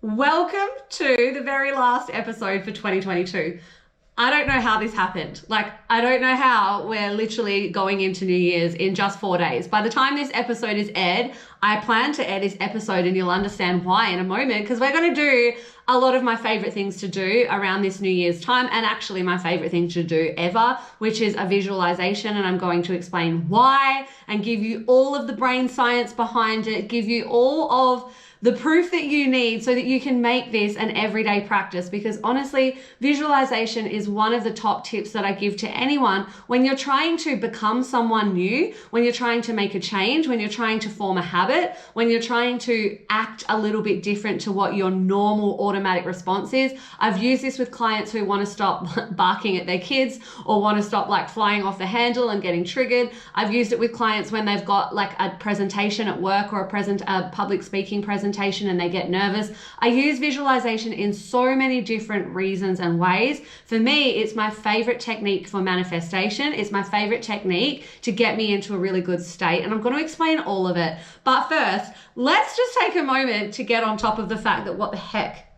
Welcome to the very last episode for 2022. I don't know how this happened. I don't know how we're literally going into New Year's in just 4 days. By the time this episode is aired, I plan to air this episode and you'll understand why in a moment, because we're going to do a lot of my favorite things to do around this New Year's time, and actually my favorite thing to do ever, which is a visualization. And I'm going to explain why and give you all of the brain science behind it, give you all of the proof that you need so that you can make this an everyday practice. Because honestly, visualization is one of the top tips that I give to anyone when you're trying to become someone new, when you're trying to make a change, when you're trying to form a habit, when you're trying to act a little bit different to what your normal automatic response is. I've used this with clients who want to stop barking at their kids or want to stop flying off the handle and getting triggered. I've used it with clients when they've got a presentation at work or a public speaking presentation and they get nervous. I use visualization in so many different reasons and ways. For me, it's my favorite technique for manifestation. It's my favorite technique to get me into a really good state. And I'm going to explain all of it. But first, let's just take a moment to get on top of the fact that what the heck?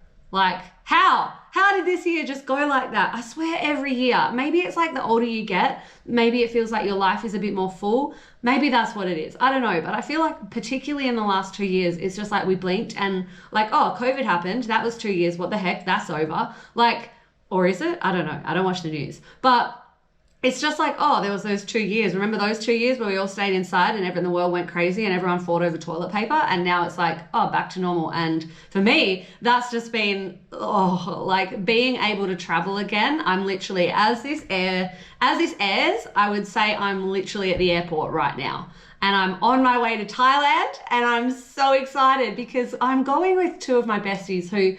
How did this year just go like that? I swear every year. Maybe it's the older you get, maybe it feels like your life is a bit more full. Maybe that's what it is. I don't know, but I feel like particularly in the last 2 years, it's just we blinked and oh, COVID happened. That was 2 years. What the heck? That's over. Or is it? I don't know. I don't watch the news. But it's just oh, there was those 2 years. Remember those 2 years where we all stayed inside and everyone in the world went crazy and everyone fought over toilet paper? And now it's oh, back to normal. And for me, that's just been, being able to travel again. I'm literally, as this airs, I would say I'm literally at the airport right now. And I'm on my way to Thailand and I'm so excited because I'm going with two of my besties who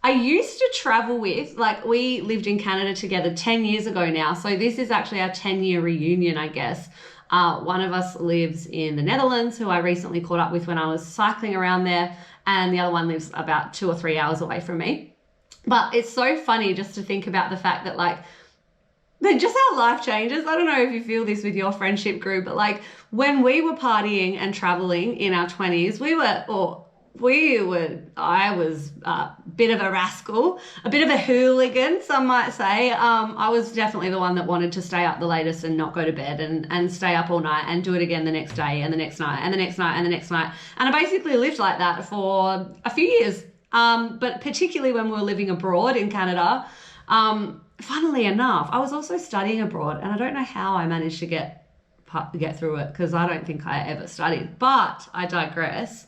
I used to travel with. We lived in Canada together 10 years ago now. So this is actually our 10-year reunion, I guess. One of us lives in the Netherlands, who I recently caught up with when I was cycling around there. And the other one lives about 2 or 3 hours away from me. But it's so funny just to think about the fact that just how life changes. I don't know if you feel this with your friendship group, but when we were partying and traveling in our 20s, I was a bit of a rascal, a bit of a hooligan, some might say. I was definitely the one that wanted to stay up the latest and not go to bed and stay up all night and do it again the next day and the next night and the next night and the next night. And I basically lived like that for a few years. But particularly when we were living abroad in Canada, funnily enough, I was also studying abroad and I don't know how I managed to get through it because I don't think I ever studied, but I digress.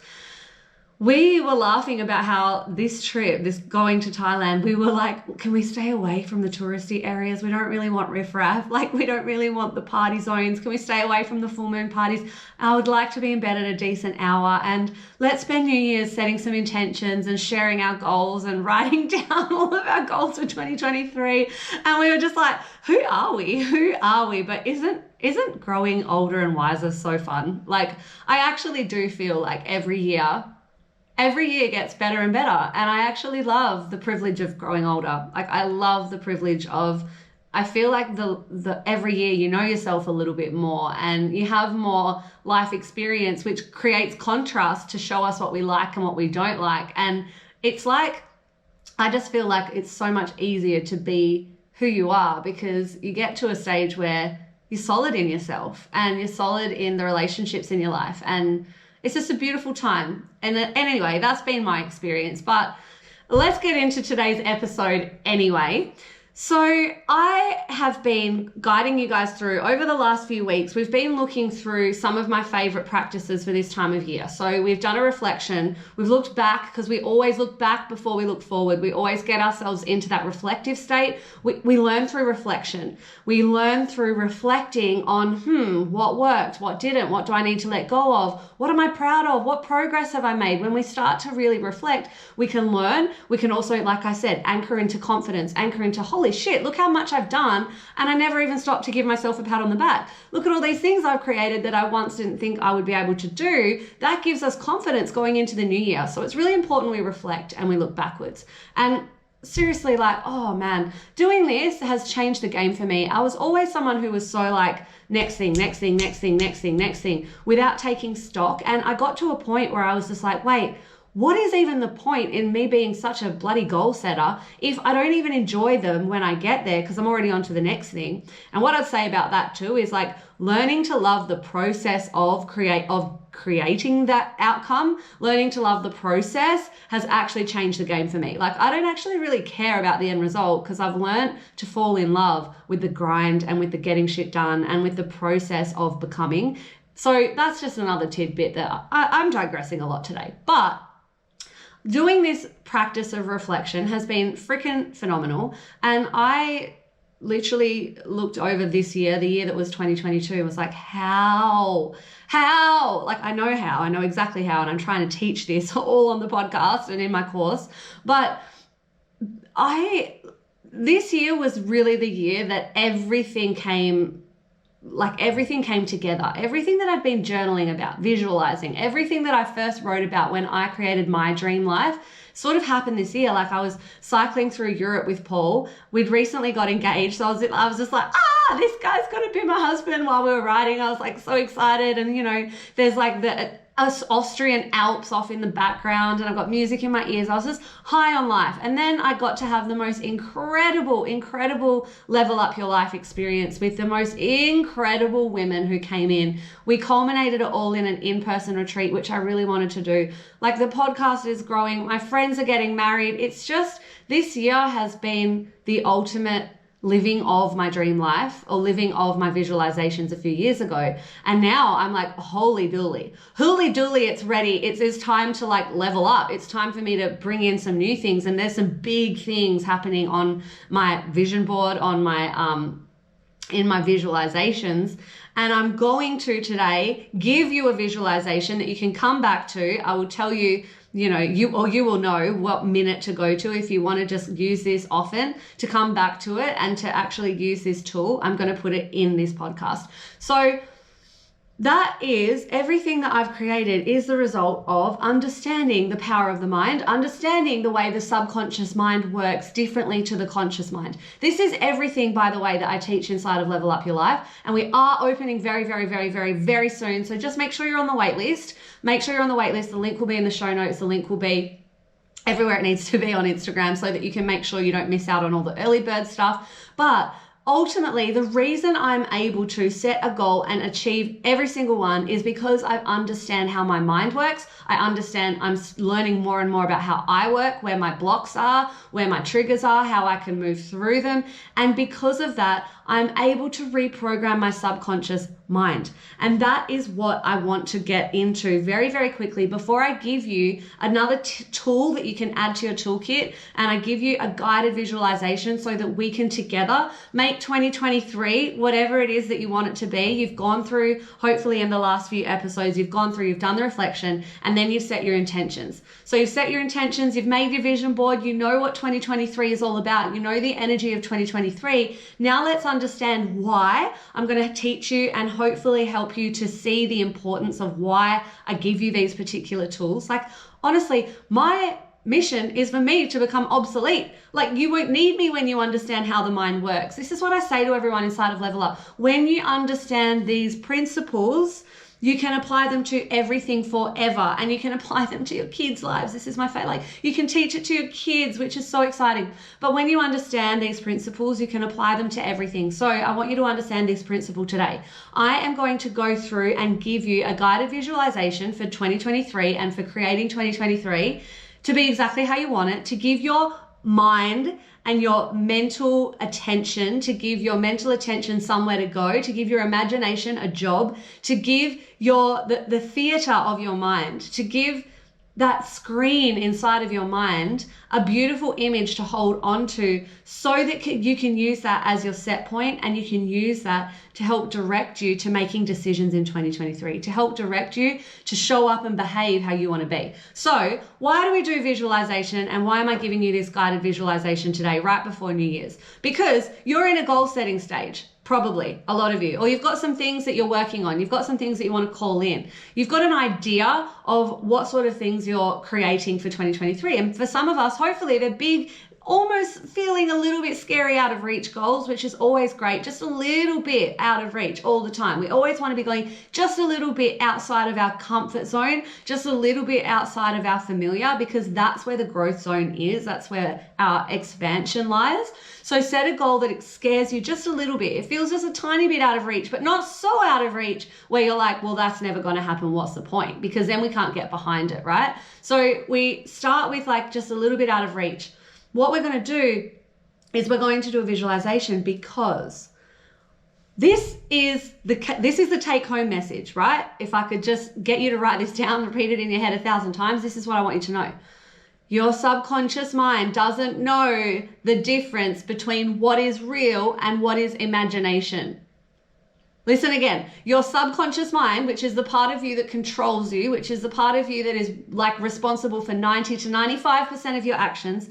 We were laughing about how this trip, this going to Thailand, we were can we stay away from the touristy areas? We don't really want riffraff. We don't really want the party zones. Can we stay away from the full moon parties? I would like to be in bed at a decent hour and let's spend New Year's setting some intentions and sharing our goals and writing down all of our goals for 2023. And we were just who are we? Who are we? But isn't growing older and wiser so fun? I actually do feel every year gets better and better. And I actually love the privilege of growing older. I love the privilege of, I feel the every year you know yourself a little bit more and you have more life experience, which creates contrast to show us what we like and what we don't like. And it's I just feel it's so much easier to be who you are because you get to a stage where you're solid in yourself and you're solid in the relationships in your life. And it's just a beautiful time. And anyway, that's been my experience. But let's get into today's episode anyway. So I have been guiding you guys through over the last few weeks. We've been looking through some of my favorite practices for this time of year. So we've done a reflection. We've looked back because we always look back before we look forward. We always get ourselves into that reflective state. We learn through reflection. We learn through reflecting on, what worked, what didn't, what do I need to let go of? What am I proud of? What progress have I made? When we start to really reflect, we can learn. We can also, like I said, anchor into confidence, anchor into holy shit, look how much I've done and I never even stopped to give myself a pat on the back. Look at all these things I've created that I once didn't think I would be able to do. That gives us confidence going into the new year. So it's really important we reflect and we look backwards. And seriously, oh man, doing this has changed the game for me. I was always someone who was so next thing, next thing, next thing, next thing, next thing, without taking stock. And I got to a point where I was just wait, what is even the point in me being such a bloody goal setter if I don't even enjoy them when I get there because I'm already on to the next thing? And what I'd say about that too is like learning to love the process of creating that outcome, learning to love the process has actually changed the game for me. Like I don't actually really care about the end result because I've learned to fall in love with the grind and with the getting shit done and with the process of becoming. So that's just another tidbit that I'm digressing a lot today. But doing this practice of reflection has been freaking phenomenal. And I literally looked over this year, the year that was 2022, and was like, how? Like I know exactly how, and I'm trying to teach this all on the podcast and in my course. But this year was really the year that everything came together. Everything that I've been journaling about, visualizing, everything that I first wrote about when I created my dream life sort of happened this year. Like I was cycling through Europe with Paul. We'd recently got engaged. So I was just like, this guy's going to be my husband while we were riding. I was like so excited. And there's like the Austrian Alps off in the background and I've got music in my ears. I was just high on life. And then I got to have the most incredible level up your life experience with the most incredible women who came in. We culminated it all in an in-person retreat, which I really wanted to do. Like the podcast is growing. My friends are getting married. It's just, this year has been the ultimate living of my dream life or living of my visualizations a few years ago. And now I'm like, holy dooly, it's ready. It's time to like level up. It's time for me to bring in some new things. And there's some big things happening on my vision board, on my, in my visualizations. And I'm going to today give you a visualization that you can come back to. I will tell you, you will know what minute to go to if you want to just use this often, to come back to it and to actually use this tool. I'm going to put it in this podcast. So that is everything that I've created is the result of understanding the power of the mind, understanding the way the subconscious mind works differently to the conscious mind. This is everything, by the way, that I teach inside of Level Up Your Life. And we are opening very, very, very, very, very soon. So just make sure you're on the wait list. Make sure you're on the wait list. The link will be in the show notes. The link will be everywhere it needs to be on Instagram so that you can make sure you don't miss out on all the early bird stuff. But ultimately, the reason I'm able to set a goal and achieve every single one is because I understand how my mind works. I understand, I'm learning more and more about how I work, where my blocks are, where my triggers are, how I can move through them. And because of that, I'm able to reprogram my subconscious mind. And that is what I want to get into very, very quickly before I give you another tool that you can add to your toolkit. And I give you a guided visualization so that we can together make 2023 whatever it is that you want it to be. You've gone through, hopefully in the last few episodes, you've done the reflection, and then you've set your intentions. So you've set your intentions, you've made your vision board, you know what 2023 is all about, you know the energy of 2023. Now let's understand why. I'm going to teach you and hopefully help you to see the importance of why I give you these particular tools. Like, honestly, my mission is for me to become obsolete. Like, you won't need me when you understand how the mind works. This is what I say to everyone inside of Level Up. When you understand these principles, you can apply them to everything forever, and you can apply them to your kids' lives. This is my favorite. Like, you can teach it to your kids, which is so exciting. But when you understand these principles, you can apply them to everything. So I want you to understand this principle today. I am going to go through and give you a guided visualization for 2023 and for creating 2023 to be exactly how you want it, to give your mind and your mental attention, to give your mental attention somewhere to go, to give your imagination a job, to give the theater of your mind, to give that screen inside of your mind a beautiful image to hold on to, so that you can use that as your set point, and you can use that to help direct you to making decisions in 2023, to help direct you to show up and behave how you want to be. So why do we do visualization, and why am I giving you this guided visualization today right before New Year's? Because you're in a goal setting stage. Probably a lot of you, or you've got some things that you're working on. You've got some things that you want to call in. You've got an idea of what sort of things you're creating for 2023. And for some of us, hopefully they're big, almost feeling a little bit scary out of reach goals, which is always great, just a little bit out of reach all the time. We always want to be going just a little bit outside of our comfort zone, just a little bit outside of our familiar, because that's where the growth zone is. That's where our expansion lies. So set a goal that scares you just a little bit. It feels just a tiny bit out of reach, but not so out of reach where you're like, well, that's never going to happen. What's the point? Because then we can't get behind it, right? So we start with like just a little bit out of reach. What we're going to do is we're going to do a visualization, because this is the take-home message, right? If I could just get you to write this down, repeat it in your head 1,000 times, this is what I want you to know. Your subconscious mind doesn't know the difference between what is real and what is imagination. Listen again. Your subconscious mind, which is the part of you that controls you, which is the part of you that is like responsible for 90 to 95% of your actions,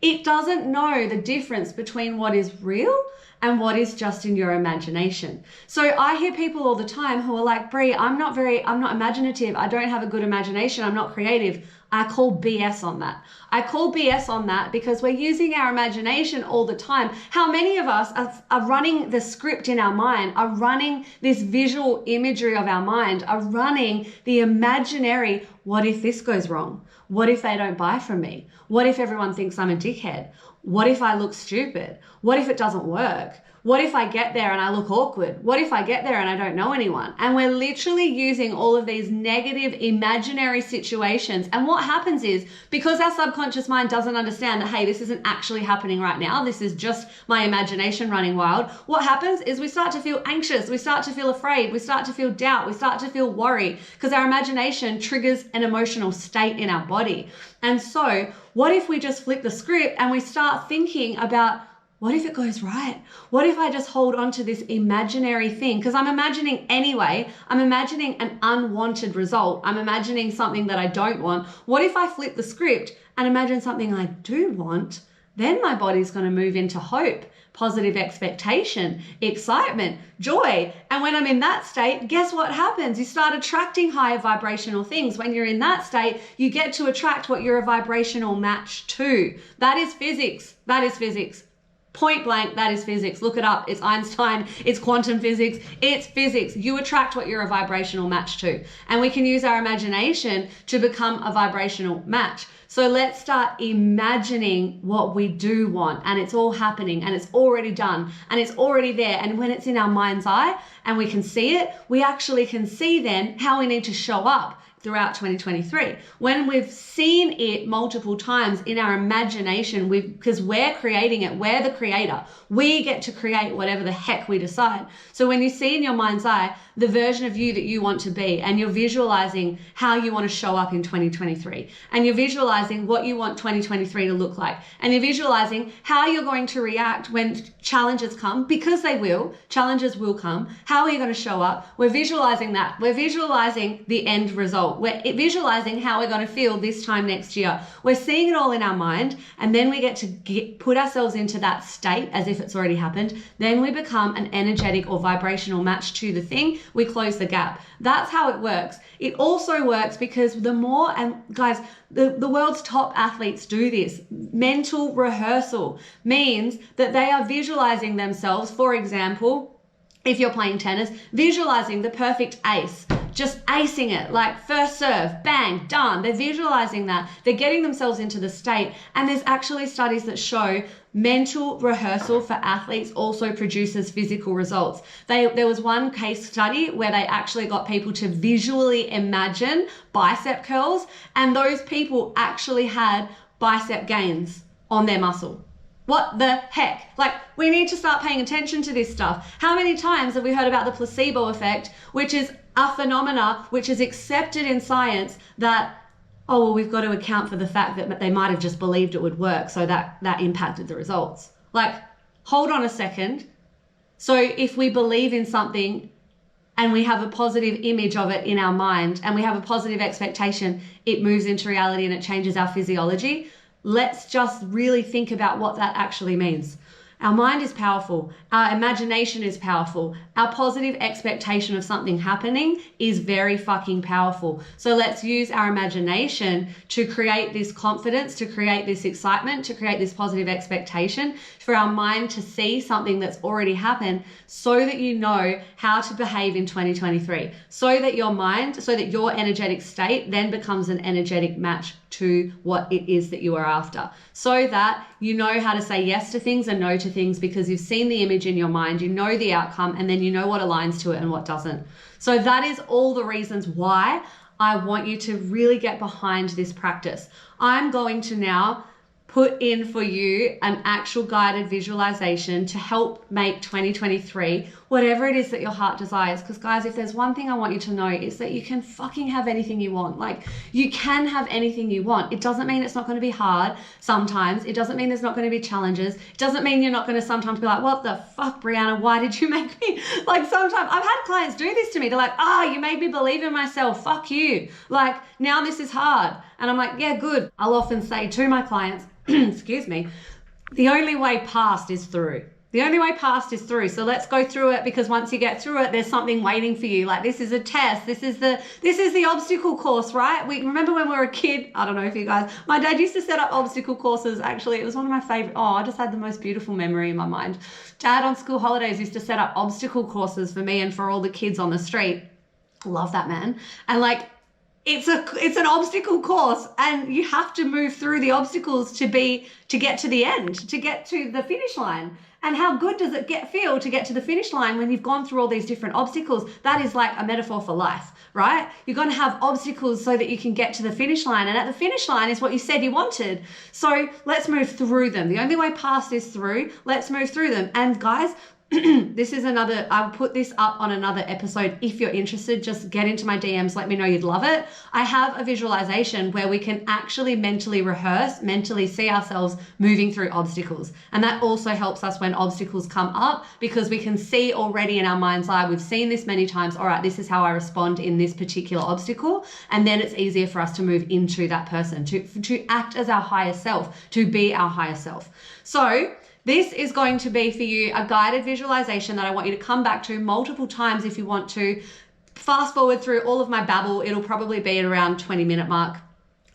it doesn't know the difference between what is real and what is just in your imagination. So I hear people all the time who are like, Brie, I'm not imaginative. I don't have a good imagination. I'm not creative. I call BS on that. I call BS on that because we're using our imagination all the time. How many of us are running the script in our mind, are running this visual imagery of our mind, are running the imaginary, what if this goes wrong? What if they don't buy from me? What if everyone thinks I'm a dickhead? What if I look stupid? What if it doesn't work? What if I get there and I look awkward? What if I get there and I don't know anyone? And we're literally using all of these negative imaginary situations. And what happens is, because our subconscious mind doesn't understand that, hey, this isn't actually happening right now, this is just my imagination running wild, what happens is we start to feel anxious, we start to feel afraid, we start to feel doubt, we start to feel worry, because our imagination triggers an emotional state in our body. And so what if we just flip the script and we start thinking about, what if it goes right? What if I just hold on to this imaginary thing? Because I'm imagining anyway, I'm imagining an unwanted result. I'm imagining something that I don't want. What if I flip the script and imagine something I do want? Then my body's going to move into hope, positive expectation, excitement, joy. And when I'm in that state, guess what happens? You start attracting higher vibrational things. When you're in that state, you get to attract what you're a vibrational match to. That is physics. That is physics. Point blank, that is physics. Look it up. It's Einstein. It's quantum physics. It's physics. You attract what you're a vibrational match to. And we can use our imagination to become a vibrational match. So let's start imagining what we do want, and it's all happening, and it's already done, and it's already there. And when it's in our mind's eye and we can see it, we actually can see then how we need to show up throughout 2023. When we've seen it multiple times in our imagination, because we're creating it, we're the creator. We get to create whatever the heck we decide. So when you see in your mind's eye the version of you that you want to be, and you're visualizing how you want to show up in 2023, and you're visualizing what you want 2023 to look like, and you're visualizing how you're going to react when challenges come, because they will, challenges will come. How are you going to show up? We're visualizing that. We're visualizing the end result. We're visualizing how we're going to feel this time next year. We're seeing it all in our mind, and then we get to put ourselves into that state as if it's already happened. Then we become an energetic or vibrational match to the thing. We close the gap. That's how it works. It also works because the more, and guys, the world's top athletes do this. Mental rehearsal means that they are visualizing themselves, for example, if you're playing tennis, visualizing the perfect ace, just acing it, like first serve, bang, done. They're visualizing that. They're getting themselves into the state. And there's actually studies that show mental rehearsal for athletes also produces physical results. There was one case study where they actually got people to visually imagine bicep curls, and those people actually had bicep gains on their muscle. What the heck? Like, we need to start paying attention to this stuff. How many times have we heard about the placebo effect, which is a phenomena which is accepted in science that, oh, well, we've got to account for the fact that they might have just believed it would work, so that impacted the results. Like, hold on a second. So if we believe in something and we have a positive image of it in our mind and we have a positive expectation, it moves into reality and it changes our physiology. Let's just really think about what that actually means. Our mind is powerful. Our imagination is powerful. Our positive expectation of something happening is very fucking powerful. So let's use our imagination to create this confidence, to create this excitement, to create this positive expectation for our mind to see something that's already happened so that you know how to behave in 2023. So that your mind, so that your energetic state then becomes an energetic match to what it is that you are after, so that you know how to say yes to things and no to things because you've seen the image in your mind, you know the outcome, and then you know what aligns to it and what doesn't. So that is all the reasons why I want you to really get behind this practice. I'm going to now put in for you an actual guided visualization to help make 2023 whatever it is that your heart desires. Because guys, if there's one thing I want you to know, is that you can fucking have anything you want. Like, you can have anything you want. It doesn't mean it's not going to be hard sometimes. It doesn't mean there's not going to be challenges. It doesn't mean you're not going to sometimes be like, what the fuck, Brianna, why did you make me? Like, sometimes I've had clients do this to me. They're like, you made me believe in myself. Fuck you. Like, now this is hard. And I'm like, yeah, good. I'll often say to my clients, excuse me, the only way past is through. The only way past is through. So let's go through it, because once you get through it, there's something waiting for you. Like, this is a test. This is the obstacle course, right? We remember when we were a kid, I don't know if you guys, my dad used to set up obstacle courses. Actually, it was one of my favorite. I just had the most beautiful memory in my mind. Dad on school holidays used to set up obstacle courses for me and for all the kids on the street. Love that, man. And like, it's an obstacle course, and you have to move through the obstacles to get to the end, to get to the finish line. And how good does it feel to get to the finish line when you've gone through all these different obstacles? That is like a metaphor for life, right? You're going to have obstacles so that you can get to the finish line. And at the finish line is what you said you wanted. So let's move through them. The only way past is through. Let's move through them. And guys, this is another, I'll put this up on another episode. If you're interested, just get into my DMs, let me know you'd love it. I have a visualization where we can actually mentally rehearse, mentally see ourselves moving through obstacles. And that also helps us when obstacles come up, because we can see already in our mind's eye, we've seen this many times, all right, this is how I respond in this particular obstacle. And then it's easier for us to move into that person, to act as our higher self, to be our higher self. So this is going to be for you a guided visualization that I want you to come back to multiple times if you want to. Fast forward through all of my babble. It'll probably be at around 20-minute mark.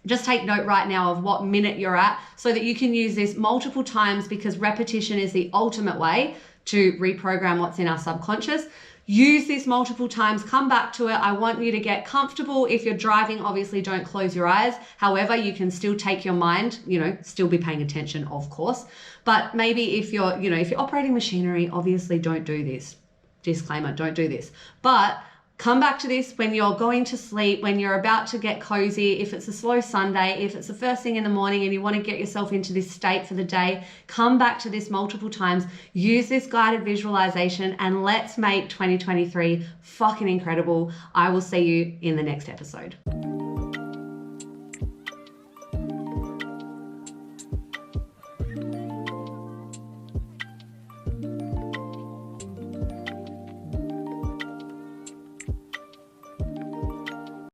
Just take note right now of what minute you're at so that you can use this multiple times, because repetition is the ultimate way to reprogram what's in our subconscious. Use this multiple times, come back to it. I want you to get comfortable. If you're driving, obviously don't close your eyes. However, you can still take your mind, still be paying attention, of course. But maybe if you're operating machinery, obviously don't do this. Disclaimer, don't do this. But come back to this when you're going to sleep, when you're about to get cozy, if it's a slow Sunday, if it's the first thing in the morning and you want to get yourself into this state for the day, come back to this multiple times, use this guided visualization, and let's make 2023 fucking incredible. I will see you in the next episode.